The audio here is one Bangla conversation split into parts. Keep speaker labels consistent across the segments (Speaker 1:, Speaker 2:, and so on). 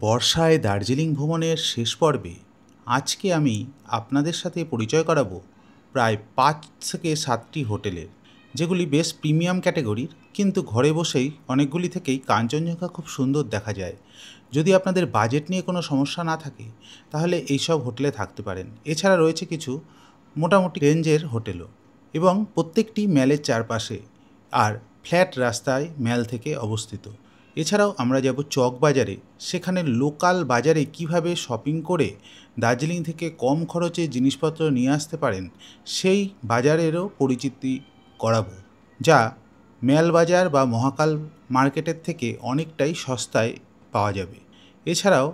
Speaker 1: বর্ষায় দার্জিলিং ভ্রমণের শেষ পর্বে আজকে আমি আপনাদের সাথে পরিচয় করাবো প্রায় ৫ থেকে ৭টি হোটেলের, যেগুলি বেশ প্রিমিয়াম ক্যাটাগরির, কিন্তু ঘরে বসেই অনেকগুলি থেকেই কাঞ্চনজঙ্ঘা খুব সুন্দর দেখা যায়। যদি আপনাদের বাজেট নিয়ে কোনো সমস্যা না থাকে তাহলে এইসব হোটেলে থাকতে পারেন। এছাড়া রয়েছে কিছু মোটামুটি রেঞ্জের হোটেলও, এবং প্রত্যেকটি ম্যালের চারপাশে আর ফ্ল্যাট রাস্তায় ম্যাল থেকে অবস্থিত। এছাড়াও আমরা যাব চক বাজারে, সেখানে লোকাল বাজারে কিভাবে শপিং করে দার্জিলিং থেকে কম খরচে জিনিসপত্র নিয়ে আসতে পারেন সেই বাজারেরও পরিচিতি করাবো, যা ম্যাল বাজার বা মহাকাল মার্কেটের থেকে অনেকটাই সস্তায় পাওয়া যাবে। এছাড়াও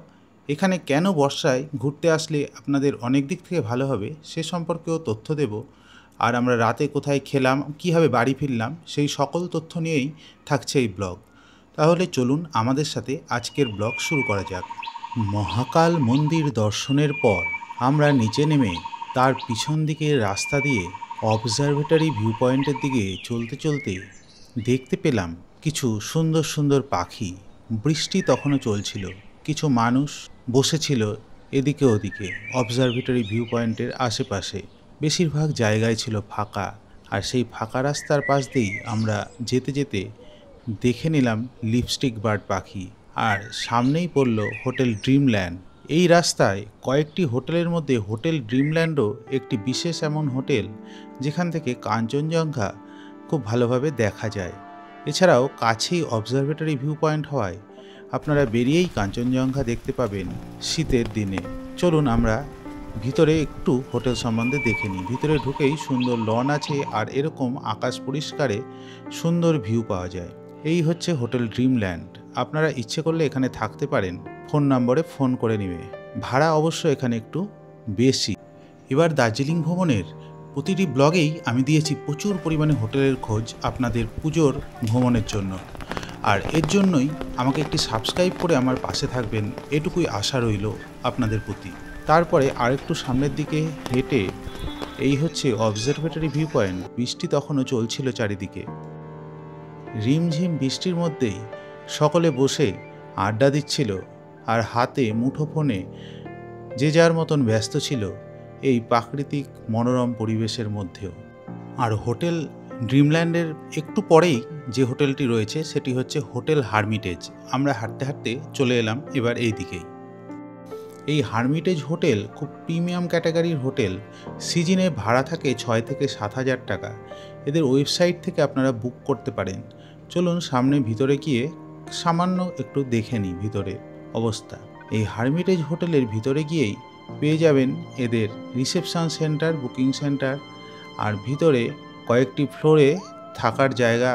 Speaker 1: এখানে কেন বর্ষায় ঘুরতে আসলে আপনাদের অনেক দিক থেকে ভালো হবে সে সম্পর্কেও তথ্য দেব। আর আমরা রাতে কোথায় খেলাম, কীভাবে বাড়ি ফিরলাম, সেই সকল তথ্য নিয়েই থাকছে এই ব্লগ। তাহলে চলুন আমাদের সাথে আজকের ব্লগ শুরু করা যাক। মহাকাল মন্দির দর্শনের পর আমরা নিচে নেমে তার পিছন দিকের রাস্তা দিয়ে অবজারভেটরি ভিউ পয়েন্টের দিকে চলতে চলতে দেখতে পেলাম কিছু সুন্দর সুন্দর পাখি। বৃষ্টি তখনও চলছিল, কিছু মানুষ বসেছিল এদিকে ওদিকে অবজারভেটরি ভিউ পয়েন্টের আশেপাশে। বেশিরভাগ জায়গায় ছিল ফাঁকা, আর সেই ফাঁকা রাস্তার পাশ দিয়েই আমরা যেতে যেতে দেখে নিলাম লিপস্টিক বার্ড পাখি, আর সামনেই পড়ল হোটেল ড্রিমল্যান্ড। এই রাস্তায় কয়েকটি হোটেলের মধ্যে হোটেল ড্রিমল্যান্ডও একটি বিশেষ এমন হোটেল যেখান থেকে কাঞ্চনজঙ্ঘা খুব ভালোভাবে দেখা যায়। এছাড়াও কাছেই অবজারভেটরি ভিউ পয়েন্ট হওয়ায় আপনারা বেরিয়েই কাঞ্চনজঙ্ঘা দেখতে পাবেন শীতের দিনে। চলুন আমরা ভিতরে একটু হোটেল সম্বন্ধে দেখে নিই। ভিতরে ঢুকেই সুন্দর লন আছে, আর এরকম আকাশ পরিষ্কারে সুন্দর ভিউ পাওয়া যায়। এই হচ্ছে হোটেল ড্রিমল্যান্ড। আপনারা ইচ্ছে করলে এখানে থাকতে পারেন, ফোন নম্বরে ফোন করে নেবে। ভাড়া অবশ্য এখানে একটু বেশি। এবার দার্জিলিং ভ্রমণের প্রতিটি ব্লগেই আমি দিয়েছি প্রচুর পরিমাণে হোটেলের খোঁজ আপনাদের পুজোর ভ্রমণের জন্য, আর এর জন্যই আমাকে একটি সাবস্ক্রাইব করে আমার পাশে থাকবেন, এটুকুই আশা রইল আপনাদের প্রতি। তারপরে আরেকটু সামনের দিকে হেঁটে এই হচ্ছে অবজারভেটরি ভিউ পয়েন্ট। বৃষ্টি তখনও চলছিল চারিদিকে। রিমঝিম বৃষ্টির মধ্যেই সকলে বসে আড্ডা দিচ্ছিল, আর হাতে মুঠো ফোনে যে যার মতন ব্যস্ত ছিল এই প্রাকৃতিক মনোরম পরিবেশের মধ্যেও। আর হোটেল ড্রিমল্যান্ডের একটু পরেই যে হোটেলটি রয়েছে সেটি হচ্ছে হোটেল হারমিটেজ। আমরা হাঁটতে হাঁটতে চলে এলাম এবার এই দিকেই। এই হারমিটেজ হোটেল খুব প্রিমিয়াম ক্যাটাগরির হোটেল। সিজনে ভাড়া থাকে ৬ থেকে ৭,০০০ টাকা। এদের ওয়েবসাইট থেকে আপনারা বুক করতে পারেন। চলুন সামনে ভিতরে গিয়ে সামান্য একটু দেখে নিই ভিতরে অবস্থা। এই হারমিটেজ হোটেলের ভিতরে গিয়েই পেয়ে যাবেন এদের রিসেপশন সেন্টার, বুকিং সেন্টার, আর ভিতরে কয়েকটি ফ্লোরে থাকার জায়গা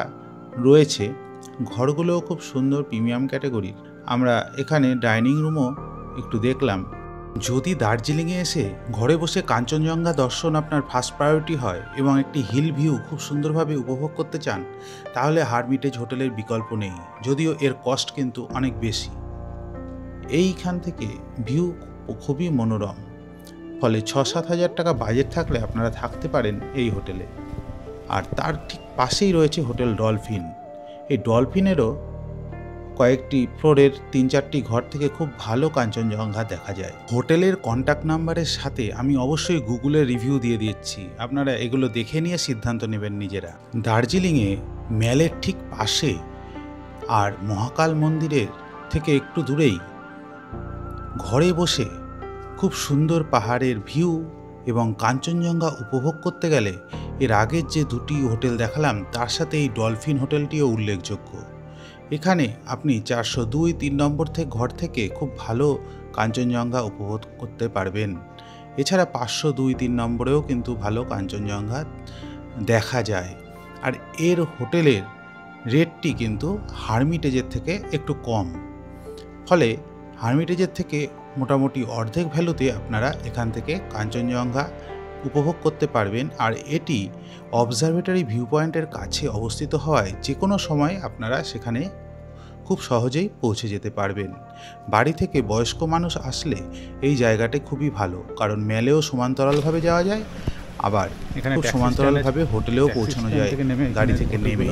Speaker 1: রয়েছে। ঘরগুলোও খুব সুন্দর প্রিমিয়াম ক্যাটাগরির। আমরা এখানে ডাইনিং রুমও একটু দেখলাম। যদি দার্জিলিংয়ে এসে ঘরে বসে কাঞ্চনজঙ্ঘা দর্শন আপনার ফার্স্ট প্রায়োরিটি হয় এবং একটি হিল ভিউ খুব সুন্দরভাবে উপভোগ করতে চান, তাহলে হারমিটেজ হোটেলের বিকল্প নেই, যদিও এর কস্ট কিন্তু অনেক বেশি। এইখান থেকে ভিউ খুবই মনোরম, ফলে ৬-৭ হাজার টাকা বাজেট থাকলে আপনারা থাকতে পারেন এই হোটেলে। আর তার ঠিক পাশেই রয়েছে হোটেল ডলফিন। এই ডলফিনেরও কয়েকটি ফ্লোরের ৩-৪টি ঘর থেকে খুব ভালো কাঞ্চনজঙ্ঘা দেখা যায়। হোটেলের কন্ট্যাক্ট নাম্বারের সাথে আমি অবশ্যই গুগলের রিভিউ দিয়ে দিচ্ছি, আপনারা এগুলো দেখে নিয়ে সিদ্ধান্ত নেবেন নিজেরা। দার্জিলিংয়ে ম্যালের ঠিক পাশে আর মহাকাল মন্দিরের থেকে একটু দূরেই ঘরে বসে খুব সুন্দর পাহাড়ের ভিউ এবং কাঞ্চনজঙ্ঘা উপভোগ করতে গেলে এর আগের যে দুটি হোটেল দেখালাম তার সাথে এই ডলফিন হোটেলটিও উল্লেখযোগ্য। এখানে আপনি ৪০২-৩ নম্বর ঘর থেকে খুব ভালো কাঞ্চনজঙ্ঘা উপভোগ করতে পারবেন। এছাড়া ৫০২-৩ নম্বরেও কিন্তু ভালো কাঞ্চনজঙ্ঘা দেখা যায়। আর এর হোটেলের রেটটি কিন্তু হারমিটেজের থেকে একটু কম, ফলে হারমিটেজের থেকে মোটামুটি অর্ধেক ভ্যালুতে আপনারা এখান থেকে কাঞ্চনজঙ্ঘা উপভোগ করতে পারবেন। আর এটি অবজারভেটরি ভিউ পয়েন্টের কাছে অবস্থিত হওয়ায় যে কোনো সময় আপনারা সেখানে খুব সহজেই পৌঁছে যেতে পারবেন। বাড়ি থেকে বয়স্ক মানুষ আসলে এই জায়গাটি খুবই ভালো, কারণ ম্যালেও সমান্তরালভাবে যাওয়া যায়, আবার এখানে খুব সমান্তরালভাবে হোটেলেও পৌঁছানো যায় গাড়ি থেকে নেমে।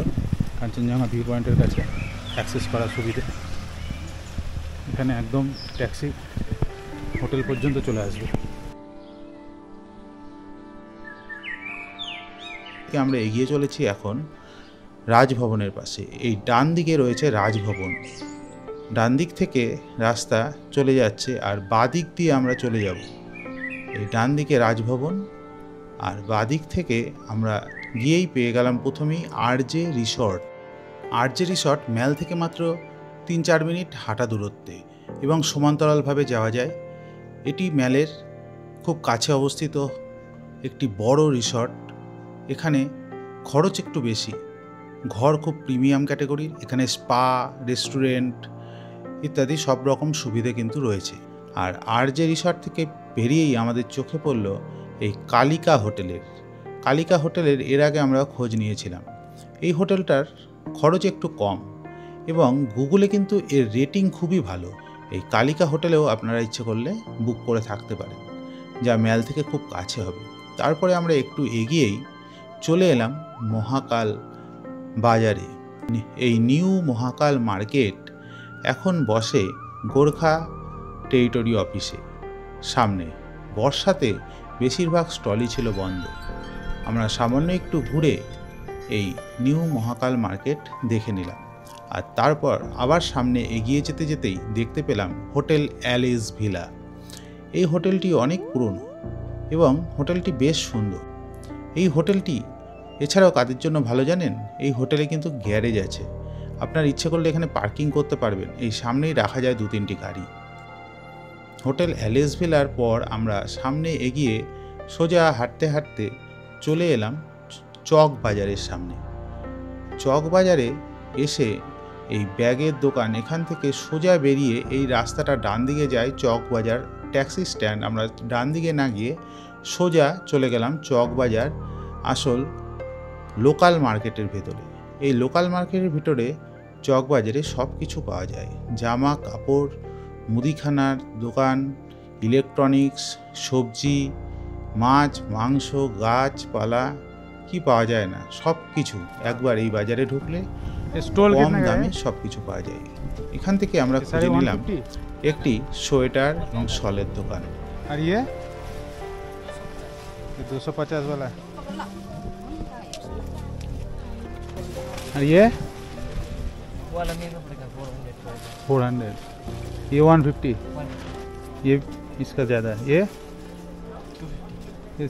Speaker 2: কাঞ্চনজঙ্ঘা ভিউ পয়েন্টের কাছে অ্যাক্সেস করার সুবিধা। এখানে একদম ট্যাক্সি হোটেল পর্যন্ত চলে আসবে।
Speaker 1: আমরা এগিয়ে চলেছি এখন রাজভবনের পাশে। এই ডান দিকে রয়েছে রাজভবন, ডান দিক থেকে রাস্তা চলে যাচ্ছে আর বাঁ দিক দিয়ে আমরা চলে যাব। এই ডান দিকে রাজভবন আর বাঁ দিক থেকে আমরা গিয়েই পেয়ে গেলাম প্রথমেই আরজে রিসর্ট। আরজে রিসর্ট ম্যাল থেকে মাত্র 3-4 মিনিট হাঁটা দূরত্বে এবং সমান্তরালভাবে যাওয়া যায়। এটি ম্যালের খুব কাছে অবস্থিত একটি বড় রিসর্ট। এখানে খরচ একটু বেশি, ঘর খুব প্রিমিয়াম ক্যাটাগরির। এখানে স্পা, রেস্টুরেন্ট ইত্যাদি সব রকম সুবিধে কিন্তু রয়েছে। আর আরজে রিসর্ট থেকে বেরিয়েই আমাদের চোখে পড়ল এই কালিকা হোটেলের। কালিকা হোটেলের এর আগে আমরা খোঁজ নিয়েছিলাম। এই হোটেলটার খরচ একটু কম এবং গুগলে কিন্তু এর রেটিং খুবই ভালো। এই কালিকা হোটেলেও আপনারা ইচ্ছে করলে বুক করে থাকতে পারেন, যা ম্যাল থেকে খুব কাছে হবে। তারপরে আমরা একটু এগিয়েই চলে এলাম মহাকাল বাজারে। এই নিউ মহাকাল মার্কেট এখন বসে গোর্খা টেরিটরি অফিসে সামনে। বর্ষাতে বেশিরভাগ স্টলই ছিল বন্ধ। আমরা সামান্য একটু ঘুরে এই নিউ মহাকাল মার্কেট দেখে নিলাম আর তারপর আবার সামনে এগিয়ে যেতে যেতেই দেখতে পেলাম হোটেল অ্যালিস ভিলা। এই হোটেলটি অনেক পুরনো এবং হোটেলটি বেশ সুন্দর। এই হোটেলটি এছাড়াও কাদের জন্য ভালো জানেন? এই হোটেলে কিন্তু গ্যারেজ আছে। আপনার ইচ্ছে করলে এখানে পার্কিং করতে পারবেন। এই সামনেই রাখা যায় 2-3টি গাড়ি। হোটেল অ্যালিস ভিলার পর আমরা সামনে এগিয়ে সোজা হাঁটতে হাঁটতে চলে এলাম চক বাজারের সামনে। চক বাজারে এসে এই ব্যাগের দোকান, এখান থেকে সোজা বেরিয়ে এই রাস্তাটা ডান দিকে যায় চক বাজার ট্যাক্সি স্ট্যান্ড। আমরা ডান দিকে না গিয়ে সোজা চলে গেলাম চক বাজার আসল লোকাল মার্কেটের ভেতরে। এই লোকাল মার্কেটের ভিতরে চক বাজারে সব কিছু পাওয়া যায়। জামা কাপড়, মুদিখানার দোকান, ইলেকট্রনিক্স, সবজি, মাছ, মাংস, গাছপালা, কি পাওয়া যায় না সব কিছু একবার এই বাজারে ঢুকলে কম দামে সব কিছু পাওয়া যায়। এখান থেকে আমরা খুঁজে নিলাম একটি সোয়েটার এবং শলের দোকান।
Speaker 2: আর ইয়ে 250 वाला और ये
Speaker 3: वाला महंगा पड़ेगा
Speaker 2: 400, ये 150, ये इसका ज़्यादा है। ये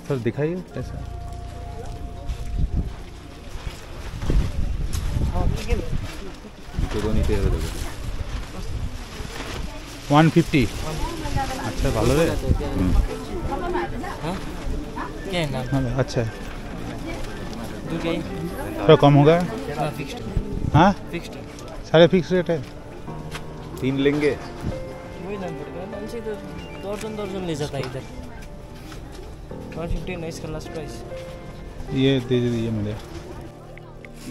Speaker 2: सर दिखाइए कैसा। तो नीचे 150। अच्छा ভালো রে।
Speaker 3: क्या नाम?
Speaker 2: अच्छा है,
Speaker 3: दूर
Speaker 2: थोड़ा कम होगा।
Speaker 3: फिक्स्ड।
Speaker 2: हाँ
Speaker 3: फिक्स्ड
Speaker 2: सारे फिक्स रेट है। 3 लेंगे
Speaker 3: वही नाम पड़ेगा ना। हमसे तो दर्जन ले जाता है इधर। 150 है इसका लास्ट प्राइस।
Speaker 2: ये दे दीजिए मुझे।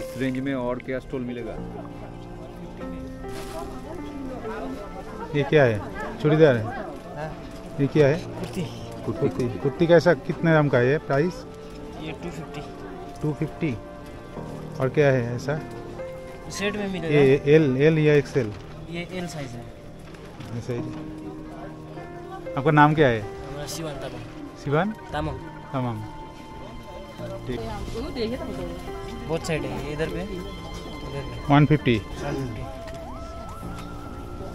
Speaker 4: इस रेंज में और क्या स्टॉल मिलेगा?
Speaker 2: ये क्या है? चूड़ीदार है। ये क्या है?
Speaker 3: कुर्ती।
Speaker 2: कुर्ती कैसा, कितने दाम का है ये प्राइस?
Speaker 3: ये 250।
Speaker 2: 250। और क्या है ऐसा?
Speaker 3: सेट में मिलेगा।
Speaker 2: ये एल या एक्सएल?
Speaker 3: ये एल साइज है।
Speaker 2: ऐसा ही। आपका नाम क्या है?
Speaker 3: हमारा शिवान तामंग।
Speaker 2: शिवान
Speaker 3: तामंग
Speaker 2: तमाम। ठीक।
Speaker 3: बहुत साइड है इधर पे
Speaker 2: 150।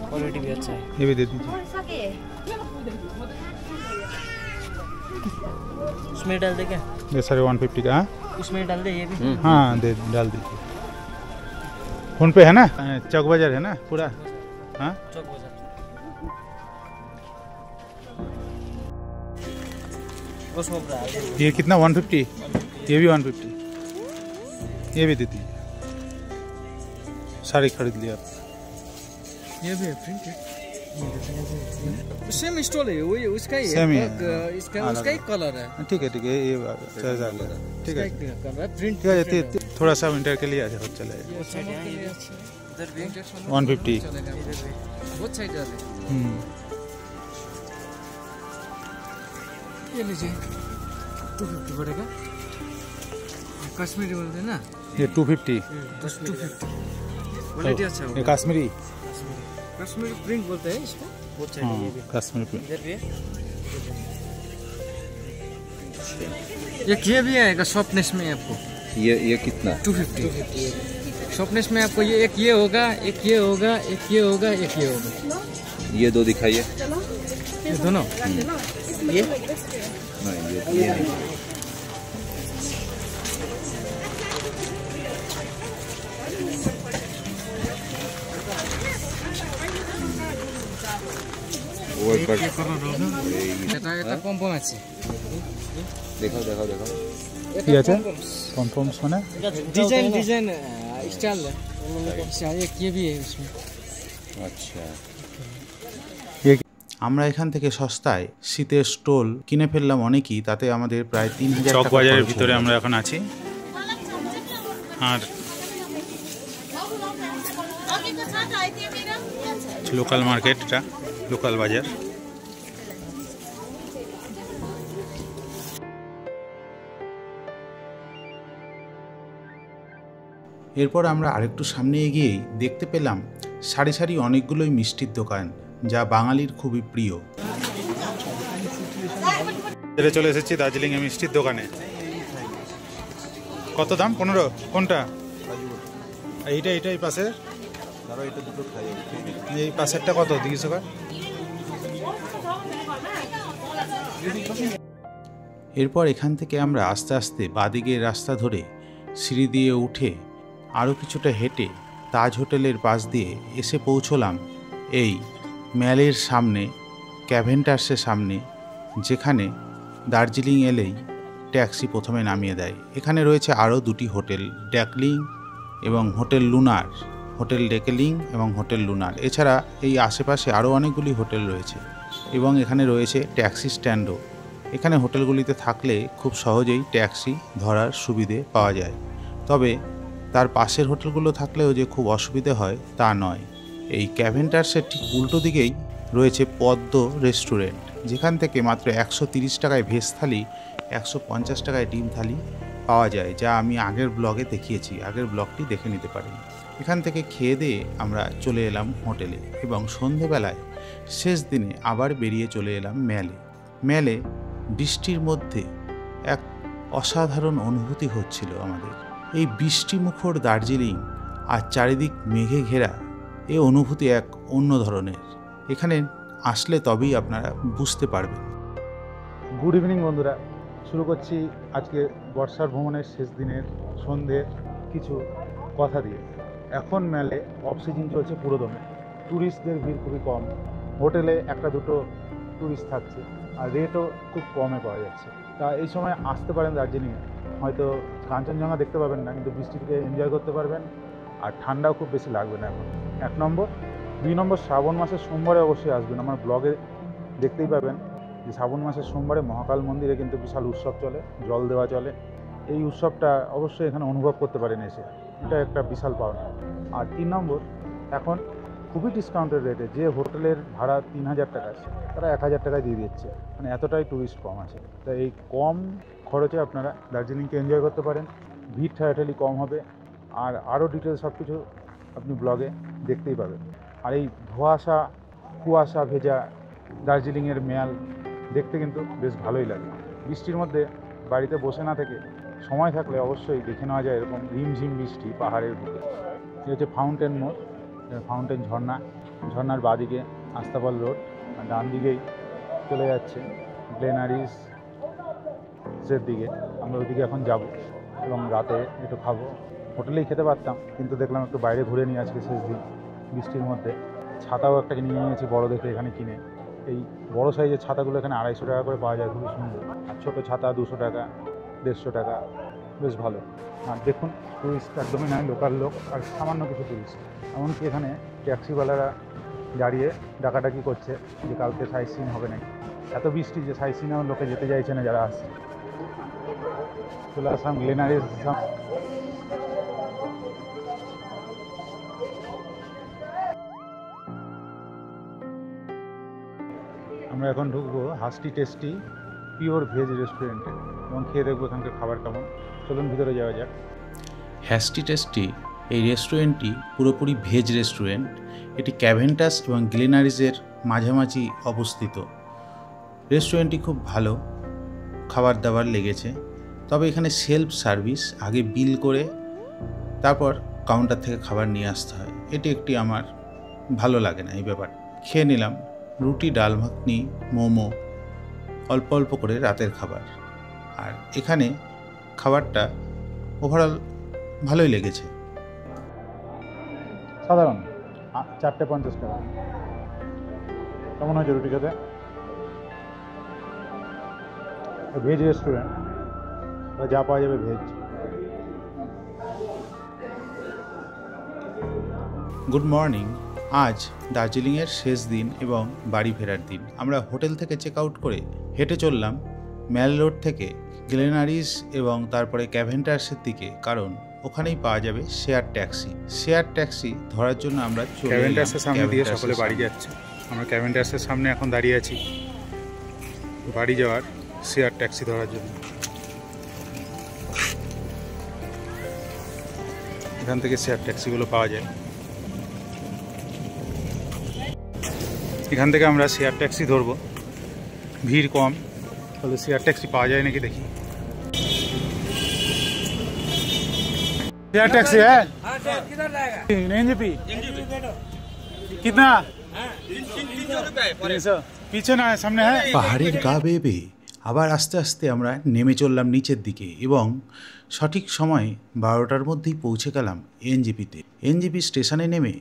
Speaker 3: क्वालिटी भी अच्छा है।
Speaker 2: ये भी दे दीजिए।
Speaker 3: उसमें डाल दे क्या?
Speaker 2: ये सारे 150 का। हाँ
Speaker 3: उसमें डाल दे ये भी।
Speaker 2: हाँ दे डाल दीजिए। फोन पे है ना? चौक बाजार है ना पूरा? हाँ
Speaker 3: चौक बाजार।
Speaker 2: ये कितना? 150। ये भी 150। ये भी दे दीजिए। सारे खरीद लिया आप।
Speaker 3: ये भी है प्रिंटेड। सेम स्टॉल है वही उसका ही
Speaker 2: सेम ही है।
Speaker 3: इसका उसका ही कलर है।
Speaker 2: ठीक है ये 6000 ले। ठीक है
Speaker 3: प्रिंट
Speaker 2: ठीक है। थोड़ा सा विंटर के लिए अच्छा चलेगा।
Speaker 3: इधर भी
Speaker 2: 150।
Speaker 3: बहुत साइड है। ये लीजिए 250 पड़ेगा। कश्मीरी बोलते हैं ना।
Speaker 2: ये 250।
Speaker 3: 250 क्वालिटी अच्छा
Speaker 2: ये कश्मीरी
Speaker 3: कश्मीरी प्रिंट बोलते हैं इसको। बहुत सारे
Speaker 2: हाँ
Speaker 3: ये भी
Speaker 2: कश्मीर पे।
Speaker 3: इधर भी है। एक ये भी आएगा सॉफ्टनेस में आपको
Speaker 4: ये कितना?
Speaker 3: 250। सॉफ्टनेस में आपको ये एक ये होगा, एक ये होगा, एक ये होगा, एक ये होगा।
Speaker 4: ये दो दिखाइए।
Speaker 3: ये दोनों ये
Speaker 4: नहीं ये नहीं। वो एक बार
Speaker 3: এটা এটা কম্পন আছে।
Speaker 4: देखाओ देखाओ देखाओ।
Speaker 2: ঠিক আছে কনফার্মস মানে
Speaker 3: डिजाइन डिजाइन स्टाइल है। एक ये भी है इसमें।
Speaker 4: अच्छा
Speaker 1: আমরা এখান থেকে সস্তায় শীতের স্টোল কিনে ফেললাম অনেকই, তাতে আমাদের প্রায় 3000
Speaker 2: চক
Speaker 1: টাকা
Speaker 2: বাজারের
Speaker 1: খরচ
Speaker 2: ভিতরে
Speaker 1: হলো।
Speaker 2: আমরা এখন আছি। আর লোকাল মার্কেট, এটা লোকাল বাজার।
Speaker 1: এরপর আমরা আরেকটু সামনে এগিয়েই দেখতে পেলাম সারি সারি অনেকগুলোই মিষ্টির দোকান, যা বাঙালির খুবই প্রিয়।
Speaker 2: চলে এসেছি দার্জিলিংয়ে মিষ্টির দোকানে। কত দাম? 15? কোনটা? এইটা এই পাশে, এই পাশেরটা কত? 200 টাকা।
Speaker 1: এরপর এখান থেকে আমরা আস্তে আস্তে বাদিকের রাস্তা ধরে সিঁড়ি দিয়ে উঠে আরও কিছুটা হেঁটে তাজ হোটেলের পাশ দিয়ে এসে পৌঁছলাম এই ম্যালের সামনে, ক্যাভেন্টার্সের সামনে, যেখানে দার্জিলিং এলেই ট্যাক্সি প্রথমে নামিয়ে দেয়। এখানে রয়েছে আরও দুটি হোটেল, ডেকলিং এবং হোটেল লুনার, হোটেল ডেকেলিং এবং হোটেল লুনার। এছাড়া এই আশেপাশে আরও অনেকগুলি হোটেল রয়েছে এবং এখানে রয়েছে ট্যাক্সি স্ট্যান্ডও। এখানে হোটেলগুলিতে থাকলে খুব সহজেই ট্যাক্সি ধরার সুবিধে পাওয়া যায়, তবে তার পাশের হোটেলগুলো থাকলেও যে খুব অসুবিধে হয় তা নয়। এই ক্যাভেন্টার্সের ঠিক উল্টো দিকেই রয়েছে পদ্ম রেস্টুরেন্ট, যেখান থেকে মাত্র 130 টাকায় ভেজ থালি, 150 টাকায় ডিম থালি পাওয়া যায়, যা আমি আগের ব্লগে দেখিয়েছি, আগের ব্লগটি দেখে নিতে পারেন। এখান থেকে খেয়ে দিয়ে আমরা চলে এলাম হোটেলে এবং সন্ধেবেলায় শেষ দিনে আবার বেরিয়ে চলে এলাম ম্যালে। বৃষ্টির মধ্যে এক অসাধারণ অনুভূতি হচ্ছিল আমাদের। এই বৃষ্টিমুখর দার্জিলিং আর চারিদিক মেঘে ঘেরা, এই অনুভূতি এক অন্য ধরনের। এখানে আসলে তবেই আপনারা বুঝতে পারবেন।
Speaker 2: গুড ইভিনিং বন্ধুরা, শুরু করছি আজকে বর্ষার ভ্রমণের শেষ দিনের সন্ধ্যে কিছু কথা দিয়ে। এখন মেলে অফ সিজন চলছে পুরোদমে, ট্যুরিস্টদের ভিড় খুবই কম, হোটেলে একটা দুটো ট্যুরিস্ট থাকছে আর রেটও খুব কমে পাওয়া যাচ্ছে। তা এই সময় আসতে পারেন দার্জিলিংয়ে, হয়তো কাঞ্চনজঙ্ঘা দেখতে পাবেন না, কিন্তু বৃষ্টিকে এনজয় করতে পারবেন আর ঠান্ডাও খুব বেশি লাগবে না এখন। 1 নম্বর। 2 নম্বর, শ্রাবণ মাসের সোমবারে অবশ্যই আসবেন। আমার ব্লগে দেখতেই পাবেন যে শ্রাবণ মাসের সোমবারে মহাকাল মন্দিরে কিন্তু বিশাল উৎসব চলে, জল দেওয়া চলে। এই উৎসবটা অবশ্যই এখানে অনুভব করতে পারেন এসে, এটা একটা বিশাল পাওনা। আর 3 নম্বর, এখন খুবই ডিসকাউন্টেড রেটে যে হোটেলের ভাড়া 3000 টাকা আছে তারা 1000 টাকায় দিয়ে দিচ্ছে, মানে এতটাই ট্যুরিস্ট কম আছে। তাই এই কম খরচে আপনারা দার্জিলিংকে এনজয় করতে পারেন, ভিড় ঠেলাঠেলি কম হবে। আর আরও ডিটেলস সব কিছু আপনি ব্লগে দেখতেই পাবেন। আর এই কুয়াশা ভেজা দার্জিলিংয়ের ম্যাল দেখতে কিন্তু বেশ ভালোই লাগে। বৃষ্টির মধ্যে বাড়িতে বসে না থেকে সময় থাকলে অবশ্যই দেখে নেওয়া যায় এরকম রিমঝিম বৃষ্টি পাহাড়ের বুকে। এটা হচ্ছে ফাউন্টেন মোড়, ফাউন্টেন ঝর্নার বাঁদিকে আস্তাবল রোড, আর ডান দিকেই চলে যাচ্ছে গ্লেনারিসের দিকে। আমরা ওইদিকে এখন যাব এবং রাতে একটু খাবো। হোটেলেই খেতে পারতাম, কিন্তু দেখলাম একটু বাইরে ঘুরে নিয়ে আজকে শেষ দিন বৃষ্টির মধ্যে। ছাতাও একটা নিয়ে নিয়েছি বড় দেখে এখানে কিনে। এই বড় সাইজের ছাতাগুলো এখানে 250 টাকা করে পাওয়া যায়, খুবই সুন্দর। আর ছোটো ছাতা 200 টাকা, 150 টাকা, বেশ ভালো। আর দেখুন, টুরিস্ট একদমই নয়, লোকাল লোক আর সামান্য কিছু টুরিস্ট। এমনকি এখানে ট্যাক্সিওয়ালারা দাঁড়িয়ে ডাকাডাকি করছে যে কালকে সাইট সিন হবে নাকি। এত বৃষ্টি যে সাইট সিনেও লোকে যেতে চাইছে না যারা আসছে। চলে আসলাম গ্লেনারিস। আমরা এখন ঢুকবো হাস্টি টেস্টি পিওর ভেজ রেস্টুরেন্টে এবং খেয়ে দেখবো এখানকার খাবার কেমন। চলুন ভিতরে যাওয়া যাক।
Speaker 1: হ্যাস্টি টেস্টি এই রেস্টুরেন্টটি পুরোপুরি ভেজ রেস্টুরেন্ট। এটি ক্যাভেন্টাস এবং গ্লেনারিজের মাঝামাঝি অবস্থিত। রেস্টুরেন্টটি খুব ভালো খাবার দাবার লেগেছে, তবে এখানে সেলফ সার্ভিস, আগে বিল করে তারপর কাউন্টার থেকে খাবার নিয়ে আসতে হয়। এটি একটি আমার ভালো লাগে না এই ব্যাপার। খেয়ে নিলাম রুটি, ডাল মাখনি, মোমো, অল্প অল্প করে রাতের খাবার। আর এখানে খাবারটা ওভারঅল ভালোই লেগেছে।
Speaker 2: সাধারণ 450 টাকা। কেমন হয়েছে রুটি খেতে? ভেজ রেস্টুরেন্ট, যা পাওয়া যাবে ভেজ।
Speaker 1: Good morning. আজ দার্জিলিংয়ের শেষ দিন এবং বাড়ি ফেরার দিন। আমরা হোটেল থেকে চেক আউট করে হেঁটে চললাম ম্যাল রোড থেকে গ্লেনারিজ এবং তারপরে ক্যাভেন্টাসের দিকে, কারণ ওখানেই পাওয়া যাবে শেয়ার ট্যাক্সি। শেয়ার ট্যাক্সি ধরার জন্য আমরা
Speaker 2: ক্যাভেন্টাসের সামনে দিয়ে সকলে বাড়ি যাচ্ছে। আমরা ক্যাভেন্টাসের সামনে এখন দাঁড়িয়ে আছি বাড়ি যাওয়ার শেয়ার ট্যাক্সি ধরার জন্য। এখান থেকে শেয়ার ট্যাক্সিগুলো পাওয়া যায়। এখান থেকে আমরা শেয়ার ট্যাক্সি ধরবো, ভিড় কম, তাহলে শেয়ার ট্যাক্সি পাওয়া যায় নাকি দেখি। शेयर टैक्सी है? किधर जाएगा? एनजीपी कितना? 300। पीछे ना है, सामने है।
Speaker 1: পাহাড়ের গা বেয়ে বেয়ে আবার আস্তে আস্তে আমরা নেমে চললাম নিচের দিকে এবং সঠিক সময়ে 12টার মধ্যেই পৌঁছে গেলাম এনজিপিতে। এনজিপি স্টেশনে নেমে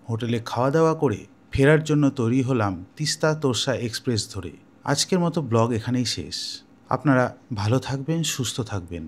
Speaker 1: হোটেলে খাওয়া দাওয়া করে ফেরার জন্য তৈরি হলাম তিস্তা তোরসা এক্সপ্রেস ধরে। আজকের মতো ব্লগ এখানেই শেষ। আপনারা ভালো থাকবেন, সুস্থ থাকবেন।